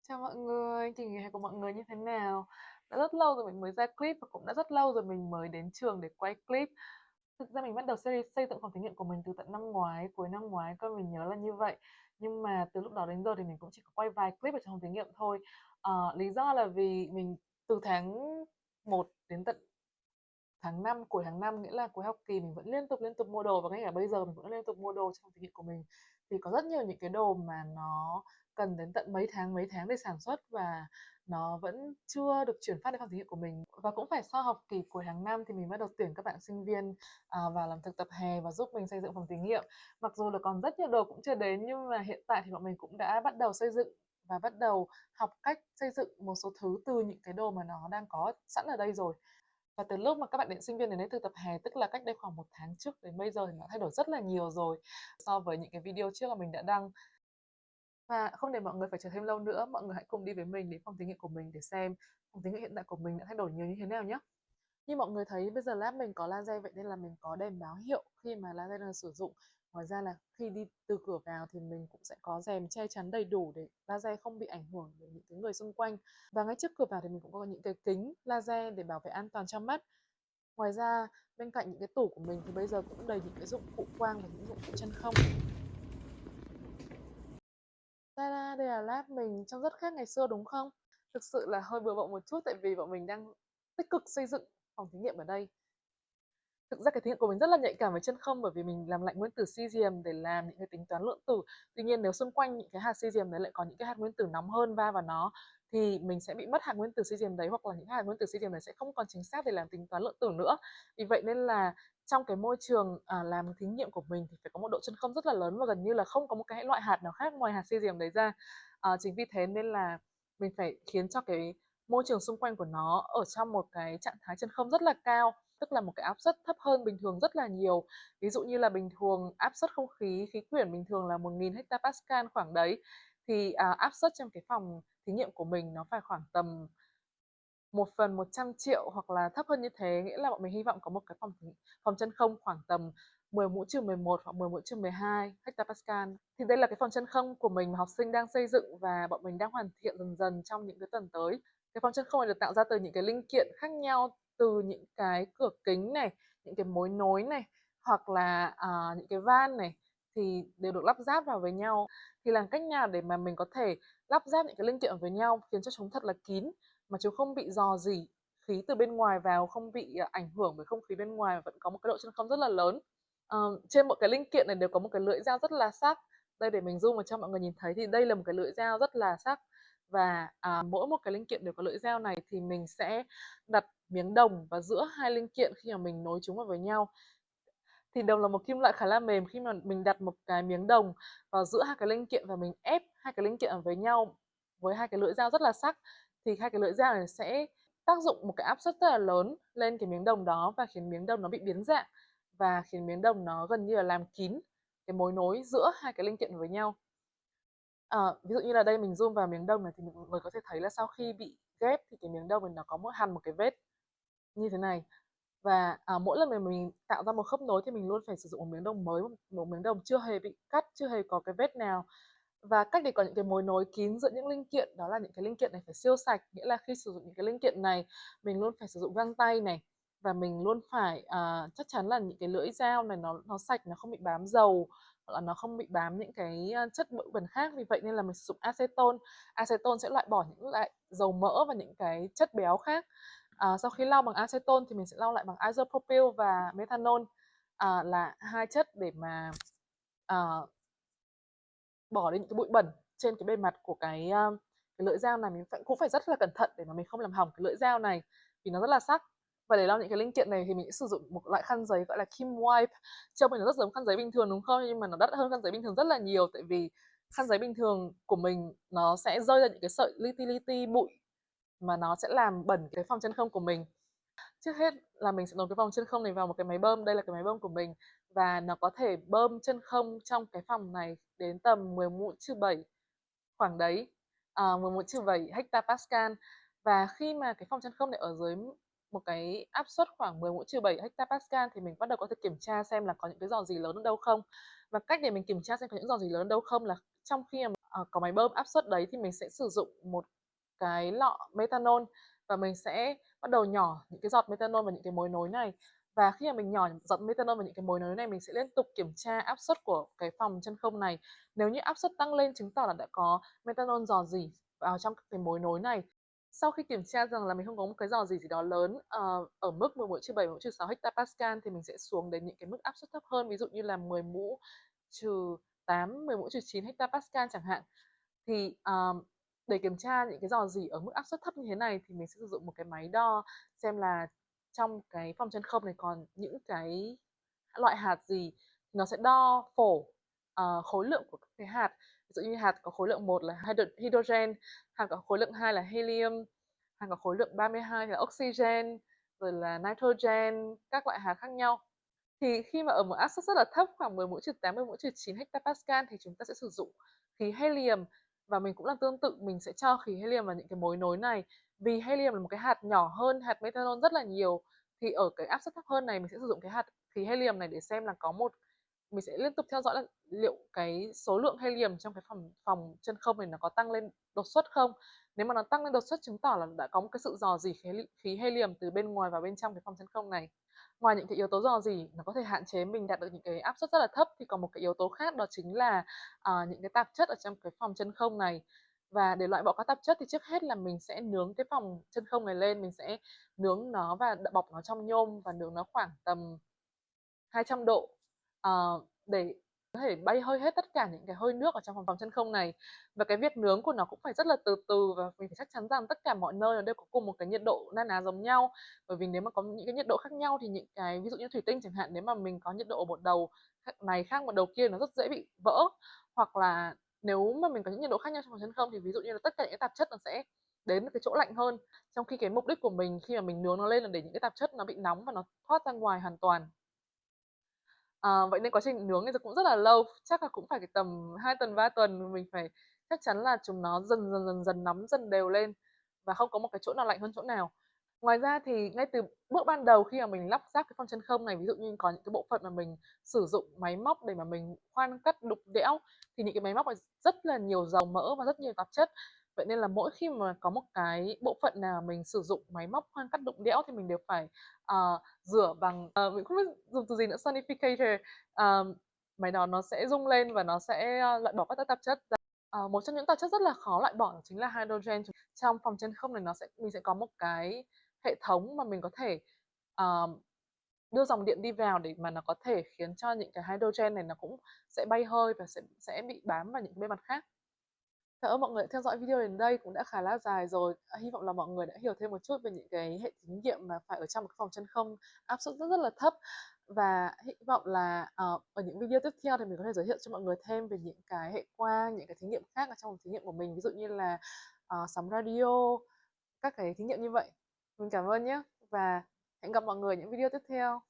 Chào mọi người, kỳ nghỉ hè của mọi người như thế nào? Đã rất lâu rồi mình mới ra clip và cũng đã rất lâu rồi mình mới đến trường để quay clip. Thực ra mình bắt đầu series xây dựng phòng thí nghiệm của mình từ tận năm ngoái, cuối năm ngoái cơ mình nhớ là như vậy. Nhưng mà từ lúc đó đến giờ thì mình cũng chỉ có quay vài clip ở trong phòng thí nghiệm thôi. Lý do là vì mình từ tháng 1 đến tận tháng 5, cuối tháng 5 nghĩa là cuối học kỳ mình vẫn liên tục mua đồ và ngay cả bây giờ mình vẫn liên tục mua đồ trong thực hiện của mình. Thì có rất nhiều những cái đồ mà nó cần đến tận mấy tháng để sản xuất và nó vẫn chưa được chuyển phát đến phòng thí nghiệm của mình. Và cũng phải sau học kỳ cuối tháng 5 thì mình bắt đầu tuyển các bạn sinh viên vào làm thực tập hè và giúp mình xây dựng phòng thí nghiệm. Mặc dù là còn rất nhiều đồ cũng chưa đến nhưng mà hiện tại thì bọn mình cũng đã bắt đầu xây dựng và bắt đầu học cách xây dựng một số thứ từ những cái đồ mà nó đang có sẵn ở đây rồi. Và từ lúc mà các bạn sinh viên đến đây thực tập hè, tức là cách đây khoảng 1 tháng trước đến bây giờ thì nó thay đổi rất là nhiều rồi so với những cái video trước mà mình đã đăng. Và không để mọi người phải chờ thêm lâu nữa, mọi người hãy cùng đi với mình đến phòng thí nghiệm của mình để xem phòng thí nghiệm hiện tại của mình đã thay đổi nhiều như thế nào nhé. Như mọi người thấy bây giờ lab mình có laser vậy nên là mình có đèn báo hiệu khi mà laser đang sử dụng. Ngoài ra là khi đi từ cửa vào thì mình cũng sẽ có rèm che chắn đầy đủ để laser không bị ảnh hưởng đến những cái người xung quanh. Và ngay trước cửa vào thì mình cũng có những cái kính laser để bảo vệ an toàn cho mắt. Ngoài ra, bên cạnh những cái tủ của mình thì bây giờ cũng đầy những cái dụng cụ quang và những dụng cụ chân không. Ta-da, đây là lab mình trông rất khác ngày xưa đúng không? Thực sự là hơi bừa bộn một chút tại vì bọn mình đang tích cực xây dựng phòng thí nghiệm ở đây. Thực ra cái thí nghiệm của mình rất là nhạy cảm với chân không bởi vì mình làm lạnh nguyên tử cesium để làm những cái tính toán lượng tử. Tuy nhiên nếu xung quanh những cái hạt cesium đấy lại có những cái hạt nguyên tử nóng hơn va vào nó thì mình sẽ bị mất hạt nguyên tử cesium đấy hoặc là những hạt nguyên tử cesium đấy sẽ không còn chính xác để làm tính toán lượng tử nữa. Vì vậy nên là trong cái môi trường làm thí nghiệm của mình thì phải có một độ chân không rất là lớn và gần như là không có một cái loại hạt nào khác ngoài hạt cesium đấy ra. Chính vì thế nên là mình phải khiến cho cái môi trường xung quanh của nó ở trong một cái trạng thái chân không rất là cao, tức là một cái áp suất thấp hơn bình thường rất là nhiều. Ví dụ như là bình thường áp suất không khí, khí quyển bình thường là 1000 hectopascal khoảng đấy, thì áp suất trong cái phòng thí nghiệm của mình nó phải khoảng tầm 1/100 triệu hoặc là thấp hơn như thế, nghĩa là bọn mình hy vọng có một cái phòng chân không khoảng tầm 10 mũ trừ 11 hoặc 10 mũ trừ 12 hectopascal. Thì đây là cái phòng chân không của mình mà học sinh đang xây dựng và bọn mình đang hoàn thiện dần dần trong những cái tuần tới. Cái phòng chân không này được tạo ra từ những cái linh kiện khác nhau, từ những cái cửa kính này, những cái mối nối này, hoặc là những cái van này thì đều được lắp ráp vào với nhau. Thì làm cách nào để mà mình có thể lắp ráp những cái linh kiện với nhau khiến cho chúng thật là kín mà chúng không bị rò rỉ khí từ bên ngoài vào, không bị ảnh hưởng bởi không khí bên ngoài và vẫn có một cái độ chân không rất là lớn. Trên mỗi cái linh kiện này đều có một cái lưỡi dao rất là sắc. Đây để mình zoom vào cho mọi người nhìn thấy thì đây là một cái lưỡi dao rất là sắc và mỗi một cái linh kiện đều có lưỡi dao này thì mình sẽ đặt miếng đồng vào giữa hai linh kiện khi mà mình nối chúng vào với nhau. Thì đồng là một kim loại khá là mềm, khi mà mình đặt một cái miếng đồng vào giữa hai cái linh kiện và mình ép hai cái linh kiện ở với nhau với hai cái lưỡi dao rất là sắc thì hai cái lưỡi dao này sẽ tác dụng một cái áp suất rất là lớn lên cái miếng đồng đó và khiến miếng đồng nó bị biến dạng và khiến miếng đồng nó gần như là làm kín cái mối nối giữa hai cái linh kiện với nhau. Ví dụ như là đây mình zoom vào miếng đồng này thì mọi người có thể thấy là sau khi bị ghép thì cái miếng đồng này nó có hằn một cái vết như thế này. Và mỗi lần mà mình tạo ra một khớp nối thì mình luôn phải sử dụng một miếng đồng mới, một miếng đồng chưa hề bị cắt, chưa hề có cái vết nào. Và cách để có những cái mối nối kín giữa những linh kiện đó là những cái linh kiện này phải siêu sạch, nghĩa là khi sử dụng những cái linh kiện này mình luôn phải sử dụng găng tay này và mình luôn phải chắc chắn là những cái lưỡi dao này nó sạch, nó không bị bám dầu hoặc là nó không bị bám những cái chất bụi bẩn khác. Vì vậy nên là mình sử dụng acetone. Acetone sẽ loại bỏ những loại dầu mỡ và những cái chất béo khác. Sau khi lau bằng acetone thì mình sẽ lau lại bằng isopropyl và methanol, là hai chất để mà bỏ đi những cái bụi bẩn trên cái bề mặt của cái lưỡi dao này. Mình cũng phải rất là cẩn thận để mà mình không làm hỏng cái lưỡi dao này vì nó rất là sắc. Và để lau những cái linh kiện này thì mình sẽ sử dụng một loại khăn giấy gọi là Kim Wipe. Trông thì nó rất giống khăn giấy bình thường đúng không? Nhưng mà nó đắt hơn khăn giấy bình thường rất là nhiều tại vì khăn giấy bình thường của mình nó sẽ rơi ra những cái sợi li ti bụi mà nó sẽ làm bẩn cái phòng chân không của mình. Trước hết là mình sẽ nối cái vòng chân không này vào một cái máy bơm, đây là cái máy bơm của mình và nó có thể bơm chân không trong cái phòng này đến tầm 10 mũ trừ 7 khoảng đấy, 10 mũ trừ 7 hectopascal. Và khi mà cái phòng chân không này ở dưới một cái áp suất khoảng 10 mũ trừ 7 hectopascal thì mình bắt đầu có thể kiểm tra xem là có những cái rò rỉ lớn ở đâu không. Và cách để mình kiểm tra xem có những rò rỉ lớn ở đâu không là trong khi mà có máy bơm áp suất đấy thì mình sẽ sử dụng một cái lọ methanol và mình sẽ bắt đầu nhỏ những cái giọt methanol vào những cái mối nối này. Và khi mà mình nhỏ giọt methanol vào những cái mối nối này, mình sẽ liên tục kiểm tra áp suất của cái phòng chân không này. Nếu như áp suất tăng lên chứng tỏ là đã có methanol rò rỉ vào trong cái mối nối này. Sau khi kiểm tra rằng là mình không có một cái rò rỉ gì đó lớn ở mức 10 mũ trừ 7 mũ trừ 6 hectopascal thì mình sẽ xuống đến những cái mức áp suất thấp hơn, ví dụ như là 10 mũ trừ 8, 10 mũ trừ 9 hectopascal chẳng hạn. Thì để kiểm tra những cái rò rỉ ở mức áp suất thấp như thế này thì mình sẽ sử dụng một cái máy đo xem là trong cái phòng chân không này còn những cái loại hạt gì. Nó sẽ đo phổ khối lượng của các cái hạt. Ví dụ như hạt có khối lượng 1 là hydrogen, hạt có khối lượng 2 là helium, hạt có khối lượng 32 là oxygen, rồi là nitrogen, các loại hạt khác nhau. Thì khi mà ở một áp suất rất là thấp khoảng 10 mũ trừ 8, 10 mũ trừ 9 hectopascal thì chúng ta sẽ sử dụng khí helium, và mình cũng làm tương tự, mình sẽ cho khí helium vào những cái mối nối này. Vì helium là một cái hạt nhỏ hơn hạt methanol rất là nhiều, thì ở cái áp suất thấp hơn này mình sẽ sử dụng cái hạt khí helium này để xem là mình sẽ liên tục theo dõi là liệu cái số lượng helium trong cái phòng chân không này nó có tăng lên đột xuất không. Nếu mà nó tăng lên đột xuất chứng tỏ là đã có một cái sự rò rỉ khí helium từ bên ngoài vào bên trong cái phòng chân không này. Ngoài những cái yếu tố rò rỉ nó có thể hạn chế mình đạt được những cái áp suất rất là thấp, thì còn một cái yếu tố khác đó chính là những cái tạp chất ở trong cái phòng chân không này. Và để loại bỏ các tạp chất thì trước hết là mình sẽ nướng cái phòng chân không này lên, mình sẽ nướng nó và bọc nó trong nhôm và nướng nó khoảng tầm 200 độ để có thể bay hơi hết tất cả những cái hơi nước ở trong phòng chân không này. Và cái việc nướng của nó cũng phải rất là từ từ, và mình phải chắc chắn rằng tất cả mọi nơi nó đều có cùng một cái nhiệt độ na ná giống nhau. Bởi vì nếu mà có những cái nhiệt độ khác nhau thì những cái ví dụ như thủy tinh chẳng hạn, nếu mà mình có nhiệt độ ở một đầu này khác một đầu kia nó rất dễ bị vỡ. Hoặc là nếu mà mình có những nhiệt độ khác nhau trong phòng chân không thì ví dụ như là tất cả những cái tạp chất nó sẽ đến cái chỗ lạnh hơn. Trong khi cái mục đích của mình khi mà mình nướng nó lên là để những cái tạp chất nó bị nóng và nó thoát ra ngoài hoàn toàn. Vậy nên quá trình nướng thì cũng rất là lâu, chắc là cũng phải cái tầm 2 tuần, 3 tuần mình phải chắc chắn là chúng nó dần nóng dần đều lên và không có một cái chỗ nào lạnh hơn chỗ nào. Ngoài ra thì ngay từ bước ban đầu khi mà mình lắp ráp cái phòng chân không này, ví dụ như có những cái bộ phận mà mình sử dụng máy móc để mà mình khoan cắt đục đẽo, thì những cái máy móc này rất là nhiều dầu mỡ và rất nhiều tạp chất. Vậy nên là mỗi khi mà có một cái bộ phận nào mình sử dụng máy móc khoan cắt đục đẽo thì mình đều phải rửa bằng mình không biết dùng từ gì nữa, sonificator. Máy đó nó sẽ rung lên và nó sẽ loại bỏ các tạp chất ra. Một trong những tạp chất rất là khó loại bỏ chính là hydrogen. Trong phòng chân không này mình sẽ có một cái hệ thống mà mình có thể đưa dòng điện đi vào để mà nó có thể khiến cho những cái hydrogen này nó cũng sẽ bay hơi và sẽ bị bám vào những bề mặt khác. Cảm ơn mọi người đã theo dõi video đến đây, cũng đã khá là dài rồi. Hy vọng là mọi người đã hiểu thêm một chút về những cái hệ thí nghiệm mà phải ở trong một cái phòng chân không áp suất rất là thấp. Và hy vọng là ở những video tiếp theo thì mình có thể giới thiệu cho mọi người thêm về những cái hệ quang, những cái thí nghiệm khác ở trong thí nghiệm của mình, ví dụ như là sóng radio, các cái thí nghiệm như vậy. Mình cảm ơn nhé và hẹn gặp mọi người ở những video tiếp theo.